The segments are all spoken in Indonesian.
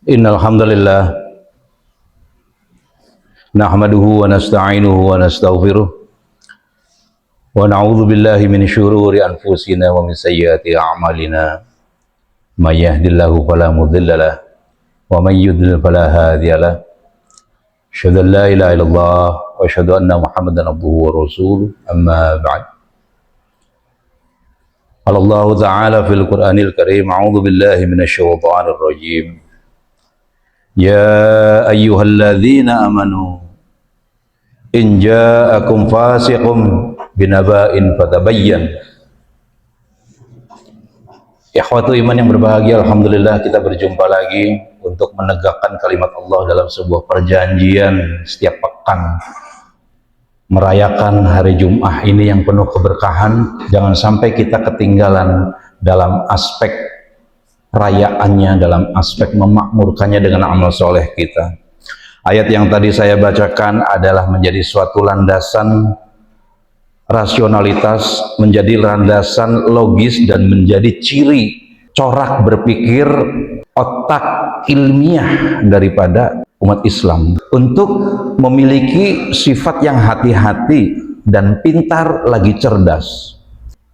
Innal hamdalillah nahmaduhu wa nasta'inuhu wa nastaghfiruh wa na'udzu billahi min syururi anfusina wa min sayyiati a'malina may yahdihillahu fala mudilla lahu wa may yudlil fala hadiya lahu asyhadu an la ilaha illallah wa asyhadu anna muhammadan abduhu wa rasuluh amma ba'd. Allah Ta'ala fil Qur'anil Karim, a'udzu billahi minasy syaithanir rajim. Ya ayyuhalladzina amanu in ja'akum fasiqun binaba'in fatabayyan. Ikhwatu iman yang berbahagia, alhamdulillah kita berjumpa lagi untuk menegakkan kalimat Allah dalam sebuah perjanjian setiap pekan, merayakan hari Jumat ini yang penuh keberkahan. Jangan sampai kita ketinggalan dalam aspek rayaannya, dalam aspek memakmurkannya dengan amal soleh kita. Ayat yang tadi saya bacakan adalah menjadi suatu landasan rasionalitas, menjadi landasan logis, dan menjadi ciri corak berpikir otak ilmiah daripada umat Islam untuk memiliki sifat yang hati-hati dan pintar lagi cerdas.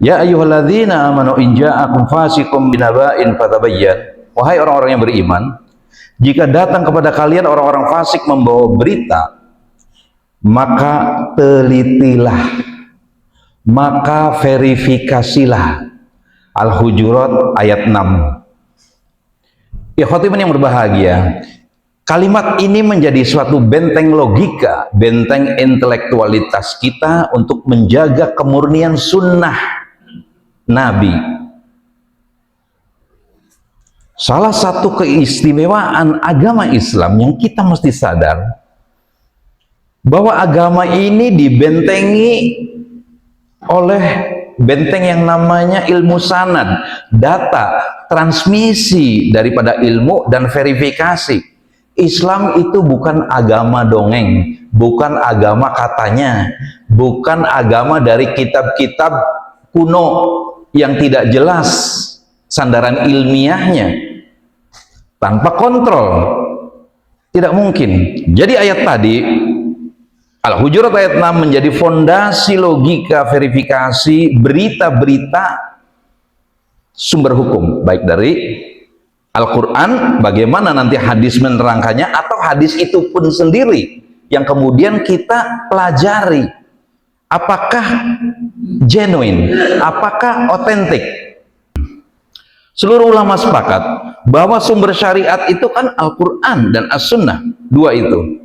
Ya ayyuhalladzina amanu in ja'akum fasiqun binaba'in fatabayyan. Wahai orang-orang yang beriman, jika datang kepada kalian orang-orang fasik membawa berita, maka telitilah, maka verifikasilah. Al-Hujurat ayat 6. Ikhwatiman yang berbahagia, kalimat ini menjadi suatu benteng logika, benteng intelektualitas kita untuk menjaga kemurnian sunnah Nabi. Salah satu keistimewaan agama Islam yang kita mesti sadar, bahwa agama ini dibentengi oleh benteng yang namanya ilmu sanad, data, transmisi daripada ilmu dan verifikasi. Islam itu bukan agama dongeng, bukan agama katanya, bukan agama dari kitab-kitab kuno yang tidak jelas sandaran ilmiahnya, tanpa kontrol, tidak mungkin. Jadi ayat tadi Al-Hujurat ayat 6 menjadi fondasi logika verifikasi berita-berita sumber hukum, baik dari Al-Quran, bagaimana nanti hadis menerangkannya, atau hadis itu pun sendiri yang kemudian kita pelajari apakah genuine, apakah otentik. Seluruh ulama sepakat bahwa sumber syariat itu kan Al-Quran dan As-Sunnah, dua itu.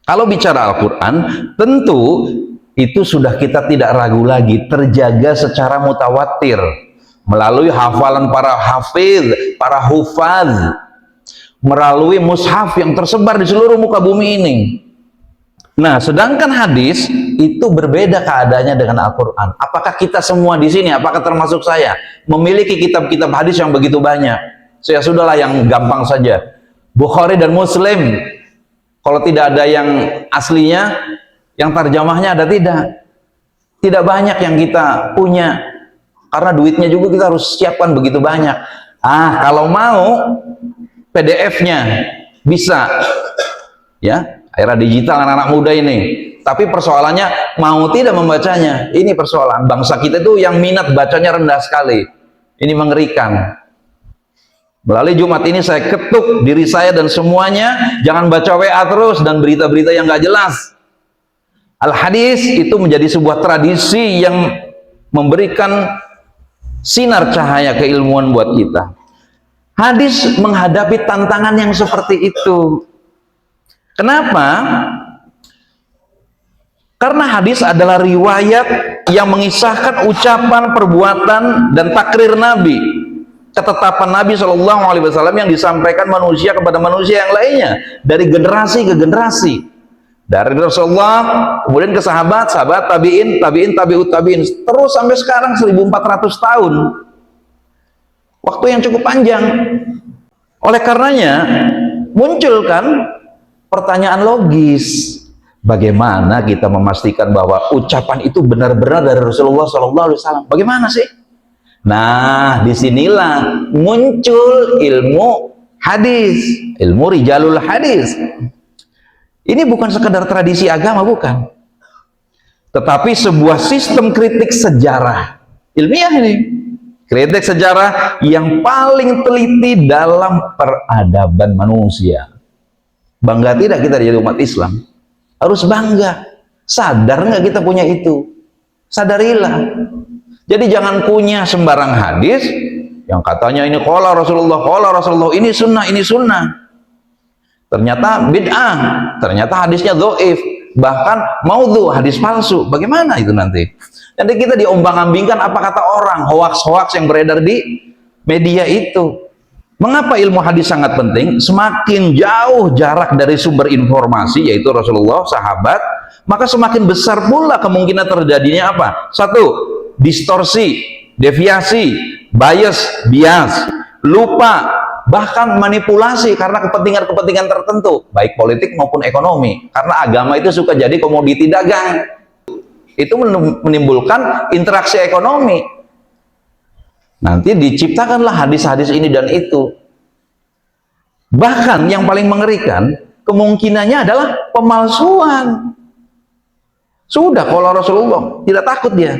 Kalau bicara Al-Quran, tentu itu sudah kita tidak ragu lagi, terjaga secara mutawatir melalui hafalan para hafidh, para hufaz, melalui mushaf yang tersebar di seluruh muka bumi ini. Nah, sedangkan hadis itu berbeda keadaannya dengan Al-Quran. Apakah kita semua di sini, apakah termasuk saya, memiliki kitab-kitab hadis yang begitu banyak? Ya sudahlah, yang gampang saja, Bukhari dan Muslim. Kalau tidak ada yang aslinya, yang terjemahnya ada tidak? Tidak banyak yang kita punya, karena duitnya juga kita harus siapkan begitu banyak. Kalau mau PDF-nya bisa, ya, era digital anak-anak muda ini. Tapi persoalannya mau tidak membacanya. Ini persoalan bangsa kita itu, yang minat bacanya rendah sekali. Ini mengerikan. Melalui Jumat ini saya ketuk diri saya dan semuanya, jangan baca WA terus dan berita-berita yang gak jelas. Al-Hadis itu menjadi sebuah tradisi yang memberikan sinar cahaya keilmuan buat kita. Hadis menghadapi tantangan yang seperti itu. Kenapa? Karena hadis adalah riwayat yang mengisahkan ucapan, perbuatan, dan takrir Nabi, ketetapan Nabi SAW yang disampaikan manusia kepada manusia yang lainnya, dari generasi ke generasi, dari Rasulullah kemudian ke sahabat, sahabat, tabiin, tabiin, tabiut tabiin, terus sampai sekarang 1400 tahun, waktu yang cukup panjang. Oleh karenanya muncul kan pertanyaan logis, bagaimana kita memastikan bahwa ucapan itu benar-benar dari Rasulullah SAW? Bagaimana sih? Nah, disinilah muncul ilmu hadis, ilmu rijalul hadis. Ini bukan sekedar tradisi agama, bukan, tetapi sebuah sistem kritik sejarah ilmiah ini. Kritik sejarah yang paling teliti dalam peradaban manusia. Bangga tidak kita jadi umat Islam? Harus bangga. Sadar nggak kita punya itu? Sadarilah. Jadi jangan punya sembarang hadis yang katanya ini qala Rasulullah, ini sunnah. Ternyata bid'ah, ternyata hadisnya dhaif, bahkan maudhu, hadis palsu. Bagaimana itu nanti? Nanti kita diombang-ambingkan apa kata orang, hoaks-hoaks yang beredar di media itu. Mengapa ilmu hadis sangat penting? Semakin jauh jarak dari sumber informasi, yaitu Rasulullah, sahabat, maka semakin besar pula kemungkinan terjadinya apa? Satu, distorsi, deviasi, bias, lupa, bahkan manipulasi karena kepentingan-kepentingan tertentu, baik politik maupun ekonomi. Karena agama itu suka jadi komoditi dagang. Itu menimbulkan interaksi ekonomi. Nanti diciptakanlah hadis-hadis ini dan itu. Bahkan yang paling mengerikan, kemungkinannya adalah pemalsuan. Sudah, kalau Rasulullah tidak takut dia.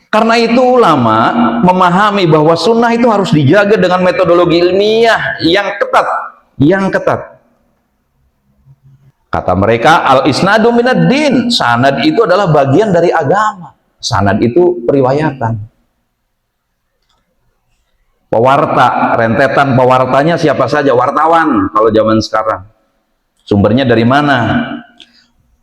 Karena itu ulama memahami bahwa sunnah itu harus dijaga dengan metodologi ilmiah yang ketat. Kata mereka, al-isnadu minad din, sanad itu adalah bagian dari agama. Sanad itu periwayatan. Pewarta, rentetan pewartanya siapa saja, wartawan kalau zaman sekarang. Sumbernya dari mana?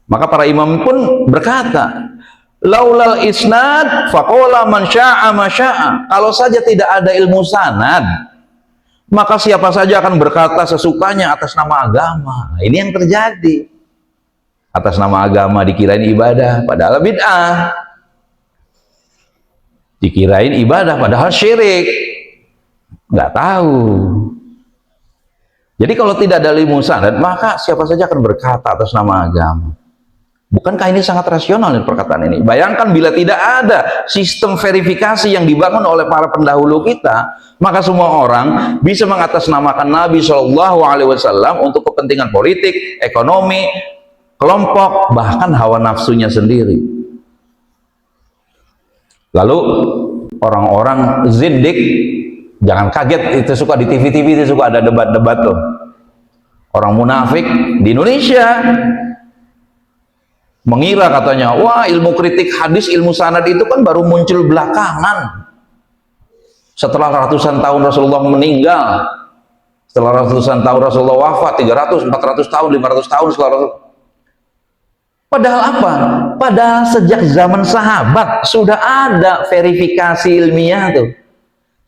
Maka para imam pun berkata, laulal isnad faqala man syaa ma syaa. Kalau saja tidak ada ilmu sanad, maka siapa saja akan berkata sesukanya atas nama agama. Ini yang terjadi. Atas nama agama dikirain ibadah, padahal bid'ah. Dikirain ibadah, padahal syirik. Nggak tahu. Jadi kalau tidak ada ilmu sanad, maka siapa saja akan berkata atas nama agama. Bukankah ini sangat rasional perkataan ini? Bayangkan bila tidak ada sistem verifikasi yang dibangun oleh para pendahulu kita, maka semua orang bisa mengatasnamakan Nabi Shallallahu Alaihi Wasallam untuk kepentingan politik, ekonomi, kelompok, bahkan hawa nafsunya sendiri. Lalu orang-orang zindik, jangan kaget, itu suka di TV-TV itu suka ada debat-debat tuh. Orang munafik di Indonesia mengira katanya, wah ilmu kritik hadis, ilmu sanad itu kan baru muncul belakangan. Setelah ratusan tahun Rasulullah meninggal, setelah ratusan tahun Rasulullah wafat, 300, 400 tahun, 500 tahun setelah Rasulullah. Padahal apa? Padahal sejak zaman sahabat sudah ada verifikasi ilmiah tuh.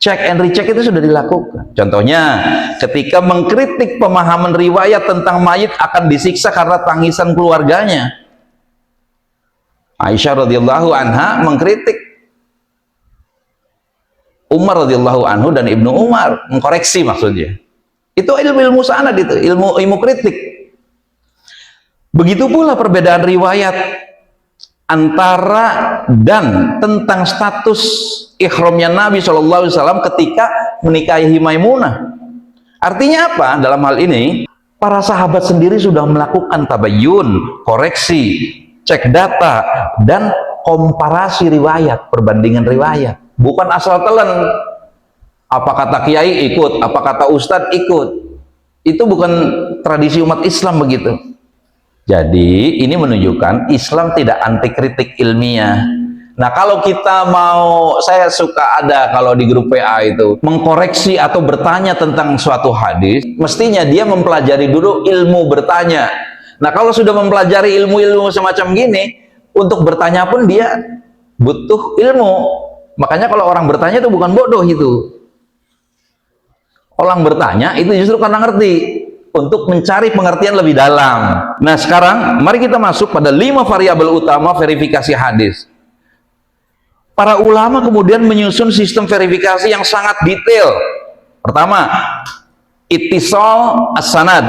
Check and recheck itu sudah dilakukan. Contohnya, ketika mengkritik pemahaman riwayat tentang mayit akan disiksa karena tangisan keluarganya. Aisyah radhiyallahu anha mengkritik Umar radhiyallahu anhu dan Ibnu Umar, mengkoreksi maksudnya. Itu ilmu sanad, itu ilmu kritik. Begitu pula perbedaan riwayat antara dan tentang status ihramnya Nabi SAW ketika menikahi Maimunah. Artinya apa? Dalam hal ini para sahabat sendiri sudah melakukan tabayyun, koreksi, cek data, dan komparasi riwayat, perbandingan riwayat. Bukan asal telan, apa kata kiai ikut, apa kata ustadz ikut. Itu bukan tradisi umat Islam begitu. Jadi ini menunjukkan Islam tidak anti kritik ilmiah. Nah kalau kita mau, saya suka ada kalau di grup PA itu mengkoreksi atau bertanya tentang suatu hadis, mestinya dia mempelajari dulu ilmu bertanya. Nah kalau sudah mempelajari ilmu-ilmu semacam gini, untuk bertanya pun dia butuh ilmu. Makanya kalau orang bertanya itu bukan bodoh itu. Orang bertanya itu justru karena ngerti, untuk mencari pengertian lebih dalam. Nah sekarang mari kita masuk pada 5 variabel utama verifikasi hadis. Para ulama kemudian menyusun sistem verifikasi yang sangat detail. Pertama, ittisal as-sanad,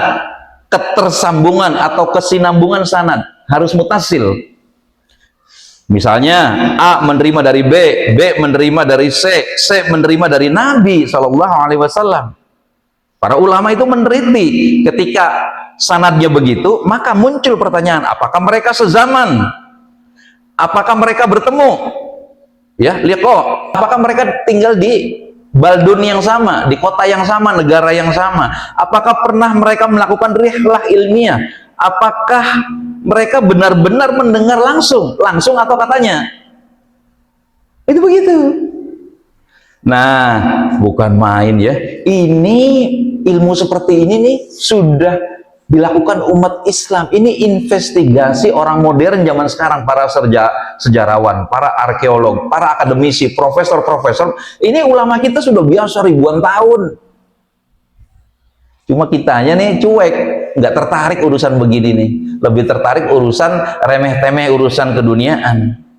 ketersambungan atau kesinambungan sanad harus mutasil. Misalnya A menerima dari B, B menerima dari C, C menerima dari Nabi SAW. Para ulama itu meneliti. Ketika sanadnya begitu, maka muncul pertanyaan, apakah mereka sezaman? Apakah mereka bertemu? Ya, lihat kok, apakah mereka tinggal di baldun yang sama, di kota yang sama, negara yang sama? Apakah pernah mereka melakukan rihlah ilmiah? Apakah mereka benar-benar mendengar langsung atau katanya? Itu begitu. Nah, bukan main ya. Ini ilmu seperti ini nih sudah dilakukan umat Islam. Ini investigasi orang modern zaman sekarang, para sejarawan, para arkeolog, para akademisi, profesor-profesor. Ini ulama kita sudah biasa ribuan tahun. Cuma kitanya nih cuek, nggak tertarik urusan begini nih. Lebih tertarik urusan remeh-temeh, urusan keduniaan.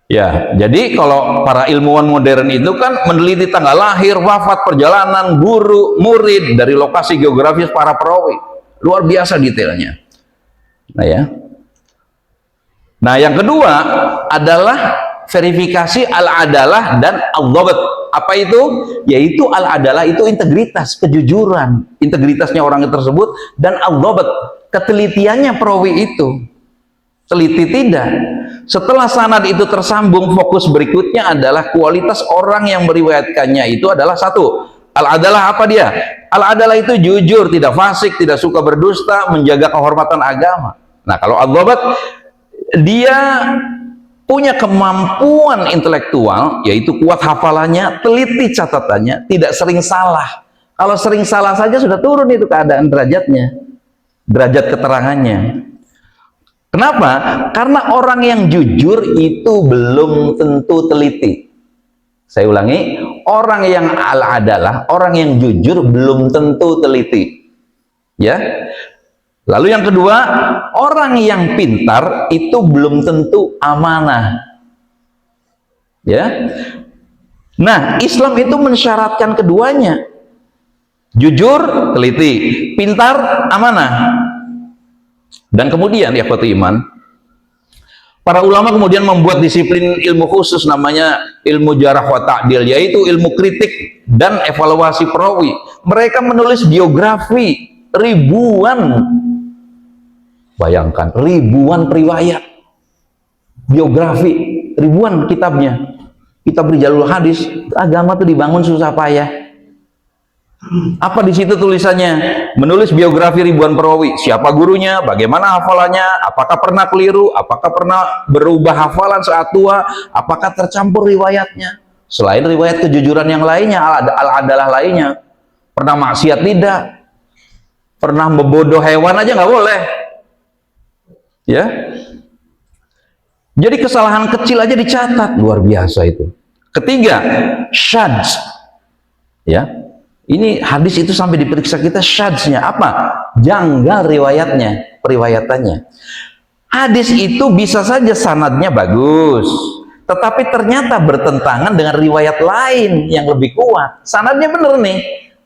Ya, jadi kalau para ilmuwan modern itu kan meneliti tanggal lahir, wafat, perjalanan, guru, murid, dari lokasi geografis para perawi. Luar biasa detailnya. Nah ya. Nah, yang kedua adalah verifikasi al-adalah dan al-dhabt. Apa itu? Yaitu al-adalah itu integritas, kejujuran, integritasnya orang tersebut, dan al-dhabt, ketelitiannya perawi itu. Teliti tidak. Setelah sanad itu tersambung, fokus berikutnya adalah kualitas orang yang meriwayatkannya itu adalah satu. Al-adalah apa dia? Al-adalah itu jujur, tidak fasik, tidak suka berdusta, menjaga kehormatan agama. Nah, kalau al-dhabt, dia punya kemampuan intelektual, yaitu kuat hafalannya, teliti catatannya, tidak sering salah. Kalau sering salah saja sudah turun itu keadaan derajatnya, derajat keterangannya. Kenapa? Karena orang yang jujur itu belum tentu teliti. Saya ulangi, orang yang al-adalah, orang yang jujur belum tentu teliti. Ya. Lalu yang kedua, orang yang pintar itu belum tentu amanah. Ya. Nah, Islam itu mensyaratkan keduanya. Jujur, teliti, pintar, amanah. Dan kemudian ya iman, para ulama kemudian membuat disiplin ilmu khusus namanya ilmu jarah wa ta'dil, yaitu ilmu kritik dan evaluasi perawi. Mereka menulis biografi ribuan, bayangkan ribuan riwayat, biografi ribuan kitabnya. Kitab Rijalul Hadis, agama itu dibangun susah payah. Apa di situ tulisannya? Menulis biografi ribuan perawi, siapa gurunya, bagaimana hafalannya, apakah pernah keliru, apakah pernah berubah hafalan saat tua, apakah tercampur riwayatnya, selain riwayat kejujuran yang lainnya, al-adalah lainnya, pernah maksiat tidak, pernah membodoh hewan aja nggak boleh, ya. Jadi kesalahan kecil aja dicatat, luar biasa itu. Ketiga, syadz, ya. Ini hadis itu sampai diperiksa kita syadznya apa? Janggal riwayatnya, periwayatannya. Hadis itu bisa saja sanadnya bagus, tetapi ternyata bertentangan dengan riwayat lain yang lebih kuat. Sanadnya bener nih,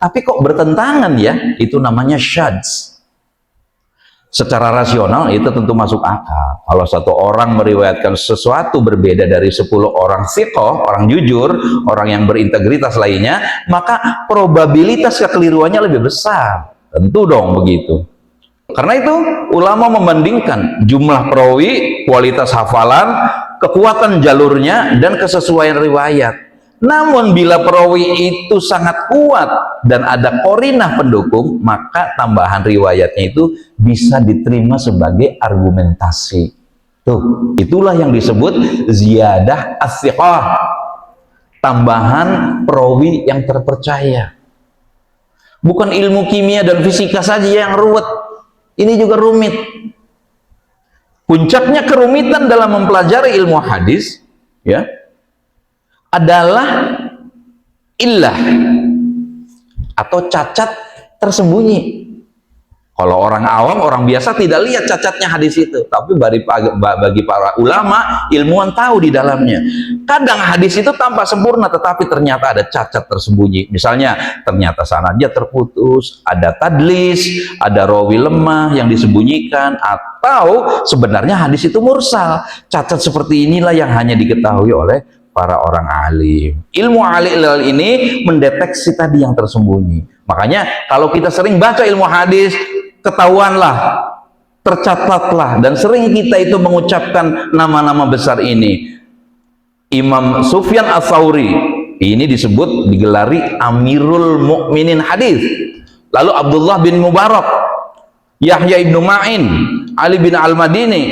tapi kok bertentangan ya? Itu namanya syadz. Secara rasional itu tentu masuk akal. Kalau satu orang meriwayatkan sesuatu berbeda dari 10 orang thiqah, orang jujur, orang yang berintegritas lainnya, maka probabilitas kekeliruannya lebih besar. Tentu dong begitu. Karena itu ulama membandingkan jumlah perawi, kualitas hafalan, kekuatan jalurnya, dan kesesuaian riwayat. Namun bila perawi itu sangat kuat dan ada qorinah pendukung, maka tambahan riwayatnya itu bisa diterima sebagai argumentasi. Tuh, itulah yang disebut ziyadah as-siqah, tambahan perawi yang terpercaya. Bukan ilmu kimia dan fisika saja yang ruwet, ini juga rumit. Puncaknya kerumitan dalam mempelajari ilmu hadis, ya, adalah illah atau cacat tersembunyi. Kalau orang awam, orang biasa tidak lihat cacatnya hadis itu, tapi bagi para ulama, ilmuwan tahu di dalamnya. Kadang hadis itu tampak sempurna, tetapi ternyata ada cacat tersembunyi. Misalnya, ternyata sanadnya terputus, ada tadlis, ada rawi lemah yang disembunyikan, atau sebenarnya hadis itu mursal. Cacat seperti inilah yang hanya diketahui oleh para orang alim. Ilmu alil ini mendeteksi tadi yang tersembunyi. Makanya kalau kita sering baca ilmu hadis, ketahuanlah, tercatatlah, dan sering kita itu mengucapkan nama-nama besar ini. Imam Sufyan Ats-Tsauri ini disebut, digelari Amirul Mukminin hadis. Lalu Abdullah bin Mubarak, Yahya ibnu Ma'in, Ali bin Al-Madini.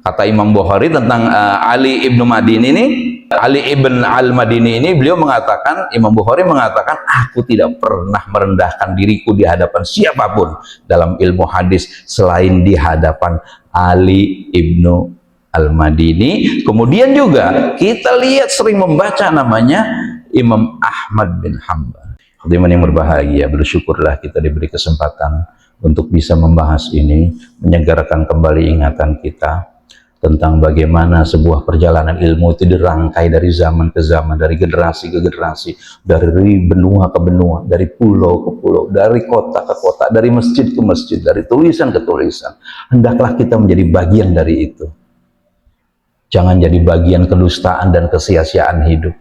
Kata Imam Bukhari tentang Ali ibnu Madini ini, Ali ibn Al-Madini ini, beliau mengatakan, Imam Bukhari mengatakan, aku tidak pernah merendahkan diriku di hadapan siapapun dalam ilmu hadis selain di hadapan Ali ibnu Al-Madini. Kemudian juga kita lihat sering membaca namanya Imam Ahmad bin Hanbal. Hadirin yang berbahagia, bersyukurlah kita diberi kesempatan untuk bisa membahas ini, menyegarkan kembali ingatan kita tentang bagaimana sebuah perjalanan ilmu itu dirangkai dari zaman ke zaman, dari generasi ke generasi, dari benua ke benua, dari pulau ke pulau, dari kota ke kota, dari masjid ke masjid, dari tulisan ke tulisan. Hendaklah kita menjadi bagian dari itu. Jangan jadi bagian kedustaan dan kesia-siaan hidup.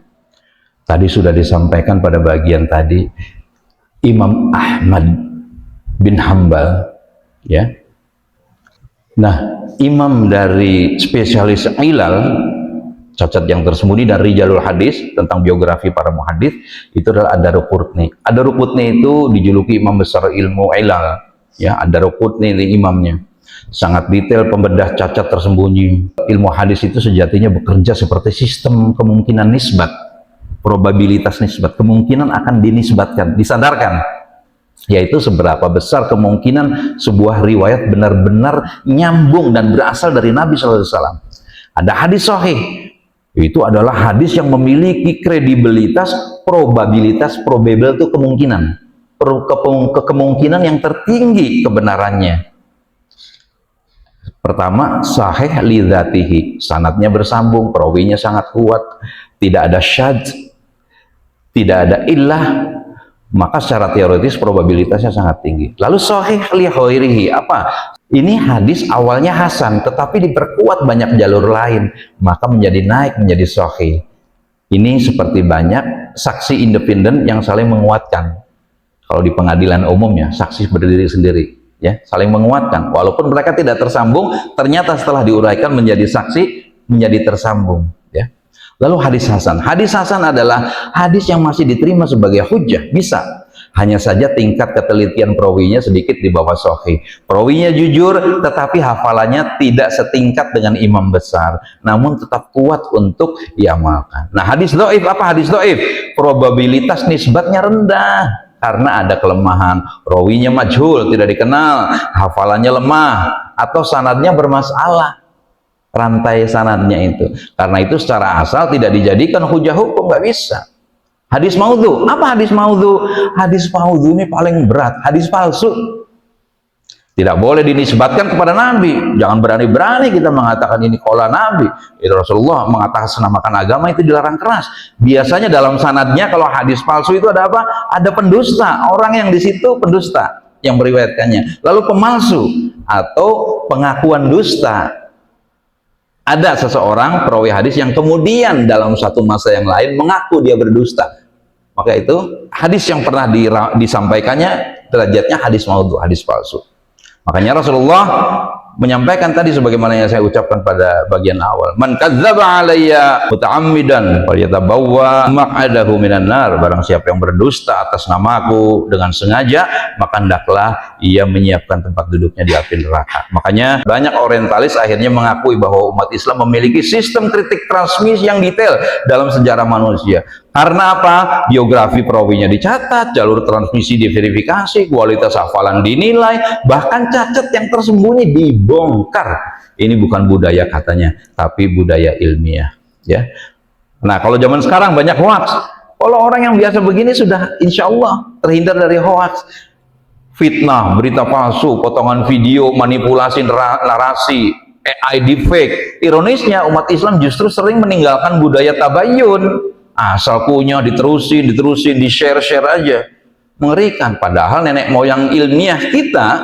Tadi sudah disampaikan pada bagian tadi, Imam Ahmad bin Hanbal, ya. Nah, imam dari spesialis ilal, cacat yang tersembunyi dari Rijalul Hadis, tentang biografi para muhadis, itu adalah Ad-Daruqutni. Ad-Daruqutni itu dijuluki imam besar ilmu ilal, ya. Ad-Daruqutni ini imamnya. Sangat detail pembedah cacat tersembunyi. Ilmu hadis itu sejatinya bekerja seperti sistem kemungkinan nisbat, probabilitas nisbat, kemungkinan akan dinisbatkan, disadarkan, yaitu seberapa besar kemungkinan sebuah riwayat benar-benar nyambung dan berasal dari Nabi SAW. Ada hadis sahih, itu adalah hadis yang memiliki kredibilitas, probabilitas, probable itu kemungkinan, kemungkinan yang tertinggi kebenarannya. Pertama, sahih li dzatihi, sanadnya bersambung, perawinya sangat kuat, tidak ada syadz, tidak ada illah, maka secara teoritis probabilitasnya sangat tinggi. Lalu sahih li ghairihi, apa? Ini hadis awalnya hasan tetapi diperkuat banyak jalur lain, maka menjadi naik menjadi sahih. Ini seperti banyak saksi independen yang saling menguatkan. Kalau di pengadilan umumnya saksi berdiri sendiri, ya, saling menguatkan. Walaupun mereka tidak tersambung, ternyata setelah diuraikan menjadi saksi, menjadi tersambung, ya. Lalu hadis hasan. Hadis hasan adalah hadis yang masih diterima sebagai hujjah, bisa. Hanya saja tingkat ketelitian perawinya sedikit di bawah sahih. Perawinya jujur, tetapi hafalannya tidak setingkat dengan imam besar, namun tetap kuat untuk diamalkan. Nah, hadis dhaif, apa hadis dhaif? Probabilitas nisbatnya rendah karena ada kelemahan. Rawinya majhul, tidak dikenal, hafalannya lemah, atau sanadnya bermasalah. Rantai sanadnya itu, karena itu secara asal tidak dijadikan hujah hukum, nggak bisa. Hadis maudhu, apa hadis maudhu? Hadis maudhu ini paling berat, hadis palsu, tidak boleh dinisbatkan kepada Nabi. Jangan berani-berani kita mengatakan ini qala Nabi, itu Rasulullah mengatasnamakan agama, itu dilarang keras. Biasanya dalam sanadnya kalau hadis palsu itu ada apa? Ada pendusta, orang yang di situ pendusta yang meriwayatkannya, lalu pemalsu atau pengakuan dusta. Ada seseorang perawi hadis yang kemudian dalam satu masa yang lain mengaku dia berdusta, maka itu hadis yang pernah disampaikannya derajatnya hadis maudhu, hadis palsu. Makanya Rasulullah menyampaikan tadi sebagaimana yang saya ucapkan pada bagian awal, man kadzdzaba alayya muta'ammidan falyatabawwa maq'adahu minan nar, barang siapa yang berdusta atas namaku dengan sengaja, maka hendaklah ia menyiapkan tempat duduknya di api neraka. Makanya banyak orientalis akhirnya mengakui bahwa umat Islam memiliki sistem kritik transmisi yang detail dalam sejarah manusia. Karena apa? Biografi perawinya dicatat, jalur transmisi diverifikasi, kualitas hafalan dinilai, bahkan cacat yang tersembunyi dibongkar. Ini bukan budaya katanya, tapi budaya ilmiah, ya. Nah, kalau zaman sekarang banyak hoax. Kalau orang yang biasa begini sudah insya Allah terhindar dari hoax. Fitnah, berita palsu, potongan video, manipulasi narasi, AI deepfake. Ironisnya umat Islam justru sering meninggalkan budaya tabayun. Asal punya diterusin, di-share aja. Mengerikan. Padahal nenek moyang ilmiah kita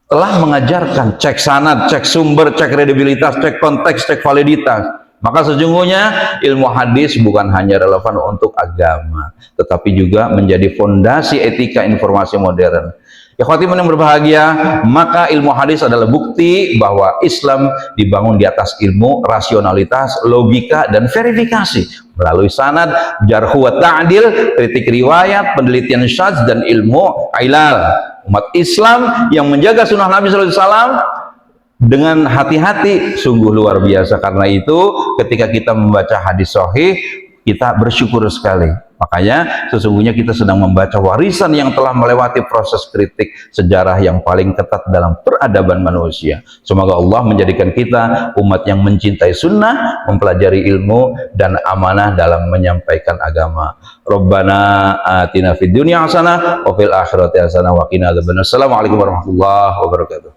telah mengajarkan cek sanad, cek sumber, cek kredibilitas, cek konteks, cek validitas. Maka sesungguhnya ilmu hadis bukan hanya relevan untuk agama, tetapi juga menjadi fondasi etika informasi modern. Ikhwatiman yang berbahagia, maka ilmu hadis adalah bukti bahwa Islam dibangun di atas ilmu, rasionalitas, logika, dan verifikasi melalui sanad, jarh wa ta'dil, kritik riwayat, penelitian syadz, dan ilmu ilal. Umat Islam yang menjaga sunnah Nabi sallallahu alaihi wasallam dengan hati-hati sungguh luar biasa. Karena itu ketika kita membaca hadis sahih, kita bersyukur sekali. Makanya sesungguhnya kita sedang membaca warisan yang telah melewati proses kritik sejarah yang paling ketat dalam peradaban manusia. Semoga Allah menjadikan kita umat yang mencintai sunnah, mempelajari ilmu, dan amanah dalam menyampaikan agama. Rabbana atina fid dunya hasanah wa fil akhirati hasanah wa qina adzabannar. Assalamualaikum warahmatullahi wabarakatuh.